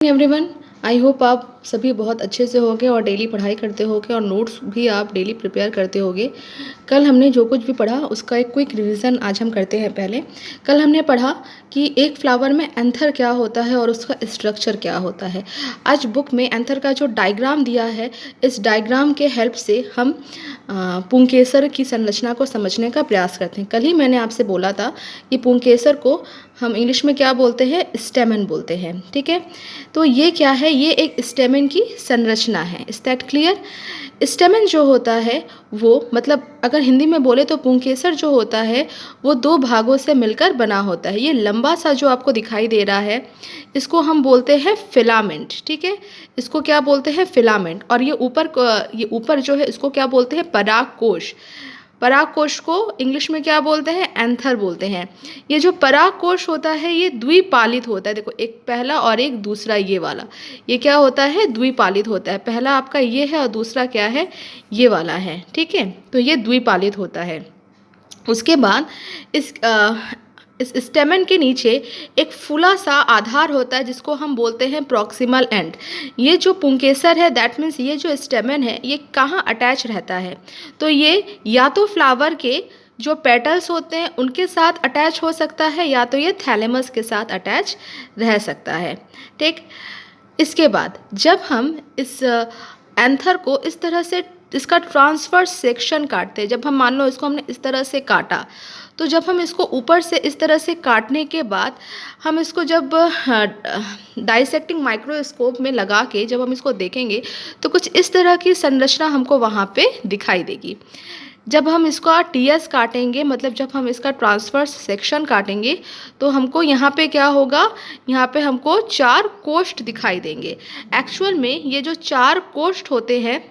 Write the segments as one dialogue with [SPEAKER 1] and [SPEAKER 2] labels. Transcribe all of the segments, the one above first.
[SPEAKER 1] Everyone, I hope आप सभी बहुत अच्छे से होंगे और डेली पढ़ाई करते होंगे और नोट्स भी आप डेली प्रिपेयर करते होंगे। कल हमने जो कुछ भी पढ़ा उसका एक क्विक रिवीजन आज हम करते हैं। पहले कल हमने पढ़ा कि एक फ्लावर में एंथर क्या होता है और उसका स्ट्रक्चर क्या होता है। आज बुक में एंथर का जो डायग्राम दिया है, इस डायग्राम के हेल्प से हम पुंकेसर की संरचना को समझने का प्रयास करते हैं। कल ही मैंने आपसे बोला था कि पुंकेसर को हम इंग्लिश में क्या बोलते हैं, स्टेमन बोलते हैं। ठीक है, तो ये क्या है, ये एक स्टेमन की संरचना है। Is that clear? स्टेमन जो होता है वो मतलब अगर हिंदी में बोले तो पुंकेसर जो होता है वो दो भागों से मिलकर बना होता है। ये लंबा सा जो आपको दिखाई दे रहा है इसको हम बोलते हैं फिलामेंट। ठीक है, इसको क्या बोलते हैं, फिलामेंट। और ये ऊपर जो है इसको क्या बोलते हैं, परागकोश। परागकोश को इंग्लिश में क्या बोलते हैं, एंथर बोलते हैं। ये जो परागकोश होता है ये द्विपालित होता है। देखो, एक पहला और एक दूसरा, ये वाला ये क्या होता है, द्विपालित होता है। पहला आपका ये है और दूसरा क्या है, ये वाला है। ठीक है, तो ये द्विपालित होता है। उसके बाद इस स्टेमन के नीचे एक फूला सा आधार होता है जिसको हम बोलते हैं प्रॉक्सिमल एंड। ये जो पुंकेसर है, दैट मीन्स ये जो स्टेमन है ये कहाँ अटैच रहता है, तो ये या तो फ्लावर के जो पेटल्स होते हैं उनके साथ अटैच हो सकता है या तो ये थैलेमस के साथ अटैच रह सकता है। ठीक, इसके बाद जब हम इस एंथर को इस तरह से इसका ट्रांसफर सेक्शन काटते हैं, जब हम मान लो इसको हमने इस तरह से काटा, तो जब हम इसको ऊपर से इस तरह से काटने के बाद हम इसको जब डाइसेक्टिंग माइक्रोस्कोप में लगा के जब हम इसको देखेंगे तो कुछ इस तरह की संरचना हमको वहाँ पे दिखाई देगी। जब हम इसका टीएस काटेंगे, मतलब जब हम इसका ट्रांसफर सेक्शन काटेंगे, तो हमको यहाँ पे क्या होगा, यहाँ पे हमको 4 कोष्ठ दिखाई देंगे। एक्चुअल में ये जो 4 कोष्ठ होते हैं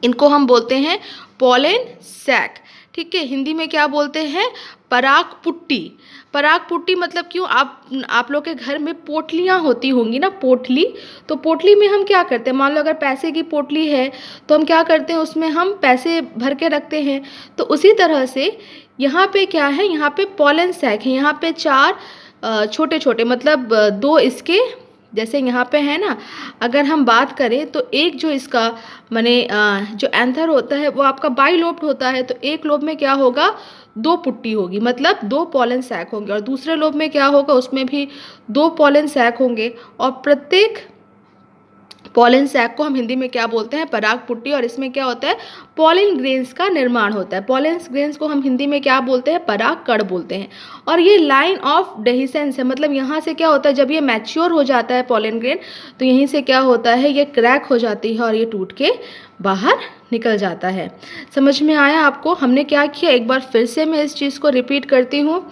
[SPEAKER 1] इनको हम बोलते हैं पॉलन सैक। ठीक है, हिंदी में क्या बोलते हैं, पराग पुट्टी। पराग पुट्टी मतलब क्यों, आप लोग के घर में पोटलियाँ होती होंगी ना, पोटली। तो पोटली में हम क्या करते हैं, मान लो अगर पैसे की पोटली है तो हम क्या करते हैं, उसमें हम पैसे भर के रखते हैं। तो उसी तरह से यहाँ पे क्या है, यहाँ पे पॉलन सैक है। यहाँ पे 4 छोटे छोटे, मतलब 2 इसके जैसे यहाँ पे है ना। अगर हम बात करें तो एक जो इसका माने जो एंथर होता है वो आपका बाइलोब्ड होता है, तो एक लोब में क्या होगा, 2 पुट्टी होगी, मतलब 2 पॉलन सैक होंगे। और दूसरे लोब में क्या होगा, उसमें भी 2 पॉलन सैक होंगे। और प्रत्येक पॉलन सैक को हम हिंदी में क्या बोलते हैं, पराग पुट्टी। और इसमें क्या होता है, पॉलन ग्रेन्स का निर्माण होता है। पॉलन ग्रेन्स को हम हिंदी में क्या बोलते हैं, पराग कण बोलते हैं। और ये लाइन ऑफ डेहिसेंस है, मतलब यहाँ से क्या होता है, जब ये मैच्योर हो जाता है पॉलन ग्रेन, तो यहीं से क्या होता है, ये क्रैक हो जाती है और ये टूट के बाहर निकल जाता है। समझ में आया आपको? हमने क्या किया, एक बार फिर से मैं इस चीज़ को रिपीट करती हूँ।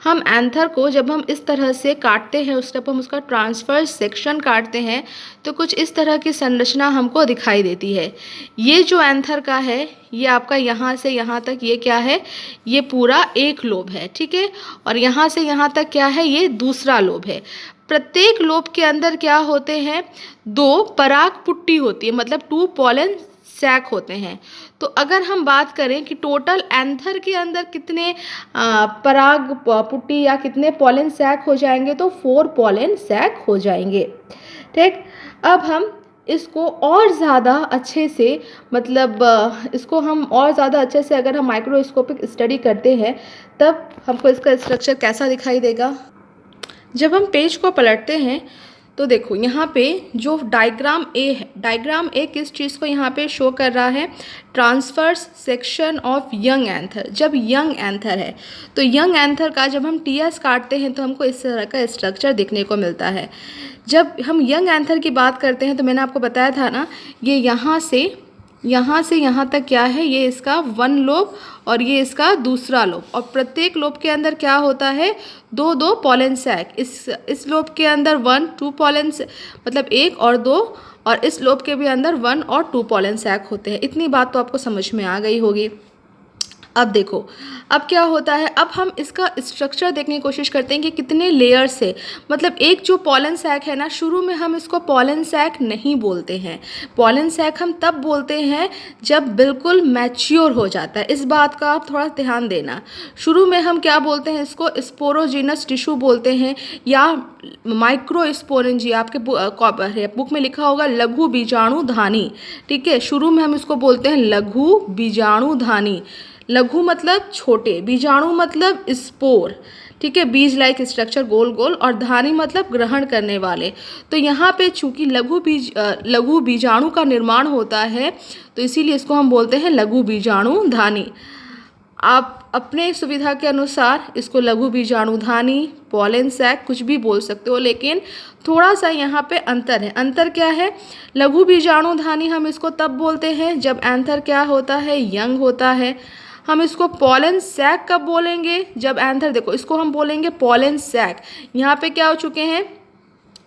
[SPEAKER 1] हम एंथर को जब हम इस तरह से काटते हैं, उस जब हम उसका ट्रांसफर सेक्शन काटते हैं, तो कुछ इस तरह की संरचना हमको दिखाई देती है। ये जो एंथर का है ये आपका यहाँ से यहाँ तक ये क्या है, ये पूरा एक लोब है। ठीक है, और यहाँ से यहाँ तक क्या है, ये दूसरा लोब है। प्रत्येक लोब के अंदर क्या होते हैं, 2 पराग पुट्टी होती है, मतलब 2 पॉलन सैक होते हैं। तो अगर हम बात करें कि टोटल एंथर के अंदर कितने पराग पुट्टी या कितने पॉलन सैक हो जाएंगे, तो 4 पॉलन सैक हो जाएंगे। ठीक, अब हम इसको और ज़्यादा अच्छे से, मतलब इसको हम और ज़्यादा अच्छे से अगर हम माइक्रोस्कोपिक स्टडी करते हैं तब हमको इसका स्ट्रक्चर कैसा दिखाई देगा। जब हम पेज को पलटते हैं तो देखो यहाँ पे जो डायग्राम ए है, डायग्राम ए किस चीज़ को यहाँ पे शो कर रहा है, transfers section of young anther. जब यंग एंथर है तो यंग एंथर का जब हम टीएस काटते हैं तो हमको इस तरह का स्ट्रक्चर देखने को मिलता है। जब हम यंग एंथर की बात करते हैं तो मैंने आपको बताया था ना, ये यहाँ से यहाँ तक क्या है, ये इसका 1 लोब और ये इसका दूसरा लोब। और प्रत्येक लोब के अंदर क्या होता है, 2 पॉलन सैक। इस लोब के अंदर 1-2 पॉलन, मतलब 1 और 2, और इस लोब के भी अंदर 1 और 2 पॉलन सैक होते हैं। इतनी बात तो आपको समझ में आ गई होगी। अब देखो, अब क्या होता है, अब हम इसका स्ट्रक्चर देखने की कोशिश करते हैं कि कितने लेयर से, मतलब एक जो पॉलन सैक है ना, शुरू में हम इसको पॉलन सैक नहीं बोलते हैं। पॉलन सैक हम तब बोलते हैं जब बिल्कुल मैच्योर हो जाता है। इस बात का आप थोड़ा ध्यान देना। शुरू में हम क्या बोलते हैं, इसको स्पोरोजिनस टिश्यू बोलते हैं या माइक्रोस्पोरेंजिया, आपके बुक में लिखा होगा लघु बीजाणुधानी। ठीक है, शुरू में हम इसको बोलते हैं लघु बीजाणुधानी। लघु मतलब छोटे, बीजाणु मतलब स्पोर। ठीक है, बीज लाइक स्ट्रक्चर, गोल गोल, और धानी मतलब ग्रहण करने वाले। तो यहाँ पे चूंकि लघु बीजाणु का निर्माण होता है, तो इसीलिए इसको हम बोलते हैं लघु बीजाणुधानी। आप अपने सुविधा के अनुसार इसको लघु बीजाणुधानी, पॉलन सैक कुछ भी बोल सकते हो, लेकिन थोड़ा सा यहाँ पे अंतर है। अंतर क्या है, लघु बीजाणुधानी हम इसको तब बोलते हैं जब एंथर क्या होता है, यंग होता है। हम इसको पॉलन सैक कब बोलेंगे, जब एंथर, देखो इसको हम बोलेंगे पॉलन सैक। यहाँ पे क्या हो चुके हैं,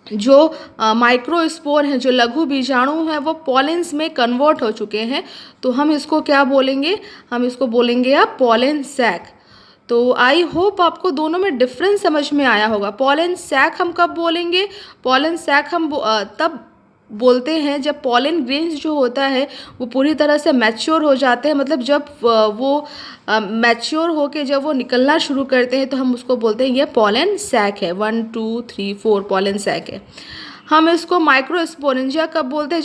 [SPEAKER 1] जो माइक्रोस्पोर हैं, जो लघु बीजाणु हैं, वो पॉलेंस में कन्वर्ट हो चुके हैं। तो हम इसको क्या बोलेंगे, हम इसको बोलेंगे आप पॉलन सैक। तो आई होप आपको दोनों में डिफरेंस समझ में आया होगा। पॉलन सैक हम कब बोलेंगे, पॉलन सैक हम तब बोलते हैं जब पॉलन ग्रेन्स जो होता है वो पूरी तरह से मैच्योर हो जाते हैं, मतलब जब वो मैच्योर होके जब वो निकलना शुरू करते हैं तो हम उसको बोलते हैं ये पॉलन सैक है। 1 2 3 4 पॉलन सैक है। हम इसको माइक्रोस्पोरेंजिया कब बोलते हैं,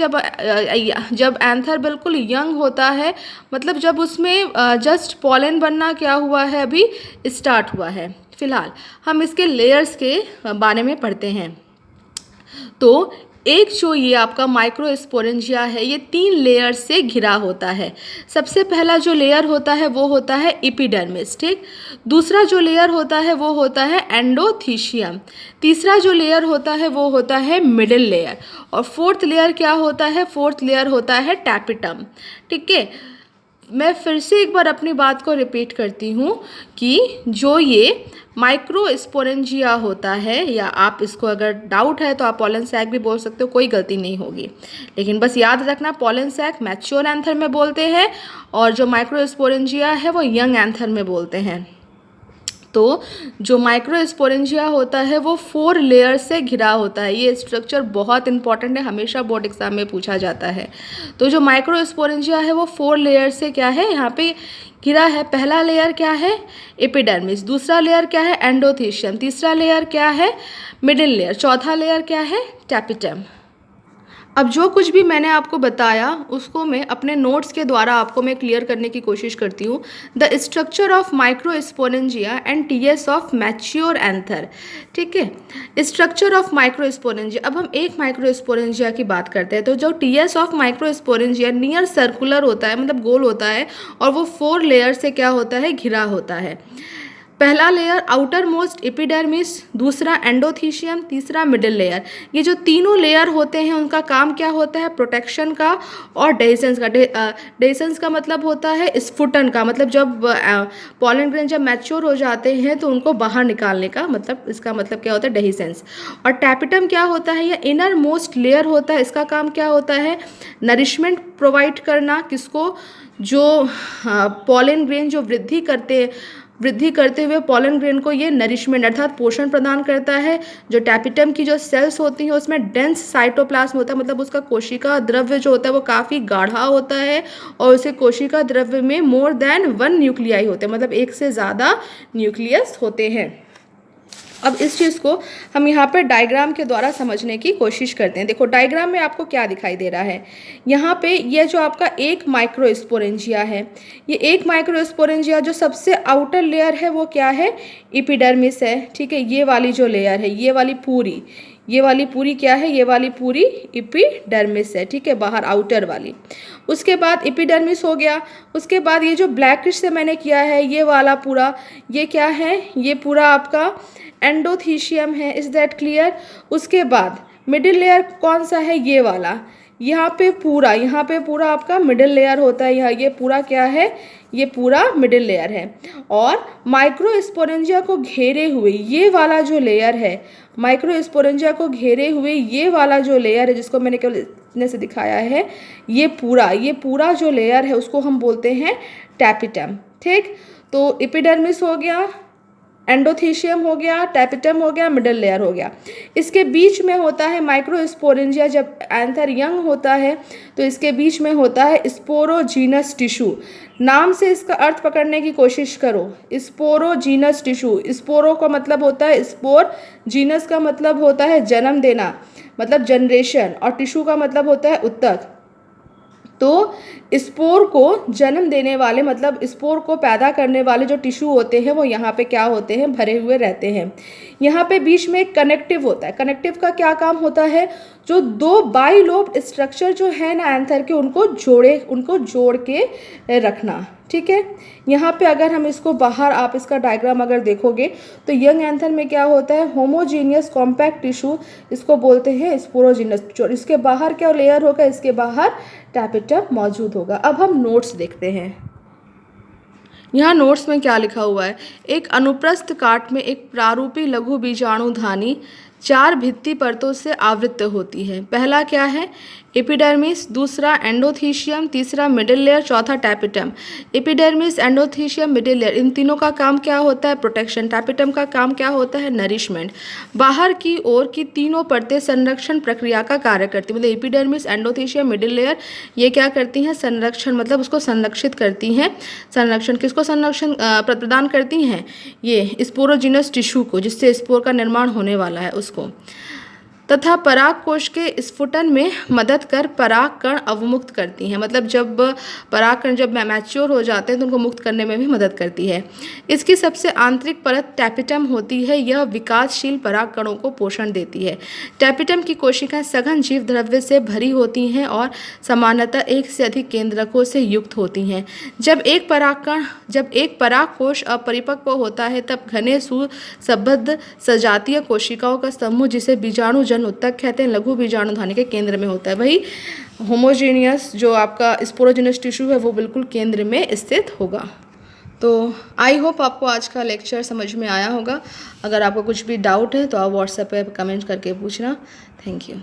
[SPEAKER 1] जब एंथर बिल्कुल यंग होता है, मतलब जब उसमें जस्ट पॉलन बनना क्या हुआ है, अभी स्टार्ट हुआ है। फिलहाल हम इसके लेयर्स के बारे में पढ़ते हैं। तो एक जो ये आपका माइक्रोस्पोरेंजिया है, ये 3 लेयर से घिरा होता है। सबसे पहला जो लेयर होता है वो होता है एपिडर्मिस। ठीक, दूसरा जो लेयर होता है वो होता है एंडोथीशियम। तीसरा जो लेयर होता है वो होता है मिडिल लेयर, और फोर्थ लेयर क्या होता है, फोर्थ लेयर होता है टैपिटम। ठीक है, मैं फिर से एक बार अपनी बात को रिपीट करती हूँ कि जो ये माइक्रोस्पोरेंजिया होता है, या आप इसको अगर डाउट है तो आप पॉलन सैक भी बोल सकते हो, कोई गलती नहीं होगी। लेकिन बस याद रखना, पॉलन सैक मैच्योर एंथर में बोलते हैं और जो माइक्रोस्पोरेंजिया है वो यंग एंथर में बोलते हैं। तो जो माइक्रोस्पोरेंजिया होता है वो 4 लेयर से घिरा होता है। ये स्ट्रक्चर बहुत इंपॉर्टेंट है, हमेशा बोर्ड एग्जाम में पूछा जाता है। तो जो माइक्रोस्पोरेंजिया है वो 4 लेयर से क्या है, यहाँ पे घिरा है। पहला लेयर क्या है, एपिडर्मिस। दूसरा लेयर क्या है, एंडोथीशियम। तीसरा लेयर क्या है, मिडिल लेयर। चौथा लेयर क्या है, टैपिटम। अब जो कुछ भी मैंने आपको बताया उसको मैं अपने नोट्स के द्वारा आपको मैं क्लियर करने की कोशिश करती हूँ। The structure of microsporangia and TS of mature anther. ठीक है, स्ट्रक्चर ऑफ माइक्रोस्पोरेंजिया। अब हम एक माइक्रोस्पोरेंजिया की बात करते हैं। तो जो TS of microsporangia near circular होता है, मतलब गोल होता है, और वो 4 लेयर से क्या होता है, घिरा होता है। पहला लेयर आउटर मोस्ट एपिडर्मिस, दूसरा एंडोथीशियम, तीसरा मिडिल लेयर। ये जो तीनों लेयर होते हैं उनका काम क्या होता है, प्रोटेक्शन का और डेhiscence का। डेhiscence का मतलब होता है स्फुटन का, मतलब जब पॉलन ग्रेन जब मैच्योर हो जाते हैं तो उनको बाहर निकालने का, मतलब इसका मतलब क्या होता है, डेhiscence। और टैपिटम क्या होता है, ये इनर मोस्ट लेयर होता है। इसका काम क्या होता है, नरिशमेंट प्रोवाइड करना। किसको, जो पॉलन ग्रेन जो वृद्धि करते हुए पॉलन ग्रेन को ये नरिशमेंट अर्थात पोषण प्रदान करता है। जो टैपिटम की जो सेल्स होती हैं उसमें डेंस साइटोप्लाज्म होता है, मतलब उसका कोशिका द्रव्य जो होता है वो काफ़ी गाढ़ा होता है, और उसे कोशिका द्रव्य में मोर देन 1 न्यूक्लियाई होते हैं, मतलब एक से ज़्यादा न्यूक्लियस होते हैं। अब इस चीज़ को हम यहाँ पर डायग्राम के द्वारा समझने की कोशिश करते हैं। देखो डायग्राम में आपको क्या दिखाई दे रहा है, यहाँ पे ये जो आपका एक माइक्रोस्पोरेंजिया है, ये एक माइक्रोस्पोरेंजिया जो सबसे आउटर लेयर है वो क्या है, एपिडर्मिस है। ठीक है, ये वाली जो लेयर है, ये वाली पूरी क्या है, ये वाली पूरी एपिडर्मिस है। ठीक है, बाहर आउटर वाली। उसके बाद एपिडर्मिस हो गया। उसके बाद ये जो ब्लैकिश से मैंने किया है ये वाला पूरा, ये क्या है, ये पूरा आपका एंडोथीशियम है। Is that clear. उसके बाद मिडिल लेयर कौन सा है, ये वाला। यहाँ पे पूरा आपका मिडिल लेयर होता है। यहाँ ये पूरा क्या है, ये पूरा मिडिल लेयर है। और माइक्रोस्पोरेंजिया को घेरे हुए ये वाला जो लेयर है, माइक्रोस्पोरेंजिया को घेरे हुए ये वाला जो लेयर है, जिसको मैंने केवल इतने से दिखाया है, ये पूरा जो लेयर है उसको हम बोलते हैं टैपिटम। ठीक। तो एपिडर्मिस हो गया, एंडोथीशियम हो गया, टैपिटम हो गया, मिडल लेयर हो गया। इसके बीच में होता है माइक्रोस्पोरेंजिया। जब एंथर यंग होता है तो इसके बीच में होता है स्पोरोजीनस टिश्यू। नाम से इसका अर्थ पकड़ने की कोशिश करो, स्पोरोजीनस टिश्यू। स्पोरो का मतलब होता है स्पोर, जीनस का मतलब होता है जन्म देना, मतलब जनरेशन, और टिश्यू का मतलब होता है उत्तक। तो स्पोर को जन्म देने वाले, मतलब स्पोर को पैदा करने वाले जो टिश्यू होते हैं वो यहाँ पे क्या होते हैं, भरे हुए रहते हैं। यहाँ पे बीच में एक कनेक्टिव होता है। कनेक्टिव का क्या काम होता है, जो दो बाइलोब स्ट्रक्चर जो है ना एंथर के, उनको जोड़ के रखना। ठीक है। यहाँ पे अगर हम इसको बाहर, आप इसका डायग्राम अगर देखोगे तो यंग एंथर में क्या होता है, होमोजीनियस कॉम्पैक्ट टिश्यू, इसको बोलते हैं स्पोरोजीनस टिश्यू। इसके बाहर क्या लेयर होगा, इसके बाहर टैपिटम मौजूद होगा। अब हम नोट्स देखते हैं। यहाँ नोट्स में क्या लिखा हुआ है, एक अनुप्रस्थ काट में एक प्रारूपी लघु बीजाणुधानी 4 भित्ति परतों से आवृत होती है। पहला क्या है, एपिडर्मिस, दूसरा एंडोथीशियम, तीसरा मिडिल लेयर, चौथा tapetum. Epidermis, endothecium, middle layer, इन तीनों का काम क्या होता है, प्रोटेक्शन। टैपिटम का काम क्या होता है, नरिशमेंट। बाहर की ओर की तीनों परतें संरक्षण प्रक्रिया का कार्य करती हैं। मतलब एपिडर्मिस, एंडोथीशियम, मिडिल लेयर, ये क्या करती हैं, संरक्षण, मतलब उसको संरक्षित करती हैं। संरक्षण किसको संरक्षण प्रदान करती हैं, ये स्पोरोजीनस टिश्यू को, जिससे स्पोर का निर्माण होने वाला है उसको। तथा पराग कोश के स्फुटन में मदद कर पराग कण अवमुक्त करती हैं। मतलब जब पराग कण जब मैच्योर हो जाते हैं तो उनको मुक्त करने में भी मदद करती है। इसकी सबसे आंतरिक परत टैपिटम होती है। यह विकासशील पराग कणों को पोषण देती है। टैपिटम की कोशिकाएं सघन जीव द्रव्य से भरी होती हैं और सामान्यतः एक से अधिक केंद्रकों से युक्त होती हैं। जब एक पराग कोश अपरिपक्व होता है तब घने सुसंबद्ध सजातीय कोशिकाओं का समूह, जिसे बीजाणु उत्तक कहते हैं, लघु बीजाणुधानी के केंद्र में होता है। वही होमोजीनियस जो आपका स्पोरोजीनस टिश्यू है वो बिल्कुल केंद्र में स्थित होगा। तो आई होप आपको आज का लेक्चर समझ में आया होगा। अगर आपको कुछ भी डाउट है तो आप व्हाट्सएप पे कमेंट करके पूछना। Thank you.